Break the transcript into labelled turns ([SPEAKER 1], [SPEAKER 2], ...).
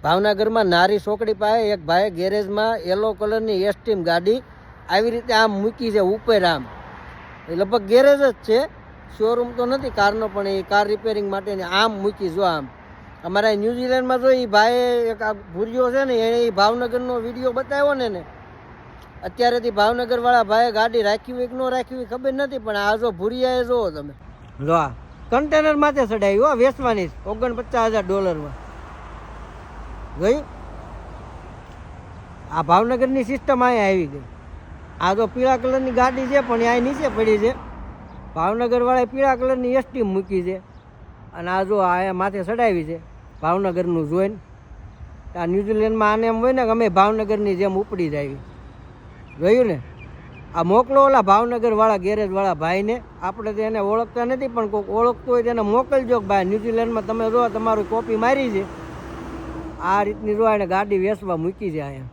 [SPEAKER 1] ભાવનગરમાં નારી ચોકડી પાસે એક ભાઈ ગેરેજમાં યલો કલરની એસટીમ ગાડી આવી રીતે આમ મૂકી છે ઉપર આમ. એ લગભગ ગેરેજ જ છે, શોરૂમ તો નથી કારનો, પણ એ કાર રિપેરિંગ માટેની આમ મૂકી જો આમ. અમારા ન્યૂઝીલેન્ડમાં જો એ ભાઈ એક આ ભૂરિયો છે ને એને એ ભાવનગરનો વિડીયો બતાવ્યો ને અત્યારેથી ભાવનગરવાળા ભાઈએ ગાડી રાખ્યું હોય કે ન રાખ્યું હોય ખબર નથી, પણ આ જો ભૂરિયાએ જુઓ તમે, જો આ કન્ટેનર માથે ચડાવ્યું હો, વેચવાની $49,000 ગયું. આ ભાવનગરની સિસ્ટમ અહીંયા આવી ગઈ. આ તો પીળા કલરની ગાડી છે પણ અહીં નીચે પડી છે. ભાવનગરવાળાએ પીળા કલરની એસટી મૂકી છે અને આ જો અહીંયા માથે ચડાવી છે ભાવનગરનું જોઈને. આ ન્યૂઝીલેન્ડમાં આને એમ હોય ને કે અમે ભાવનગરની જેમ ઉપડી જાય. જોયું ને, આ મોકલો ઓલા ભાવનગરવાળા ગેરેજવાળા ભાઈને. આપણે તો એને ઓળખતા નથી, પણ કોઈક ઓળખતું હોય તો એને મોકલજો કે ભાઈ ન્યૂઝીલેન્ડમાં તમે જો તમારું કોપી મારી છે, આ રીતની જો એને ગાડી વેચવા મૂકી છે અહીંયા.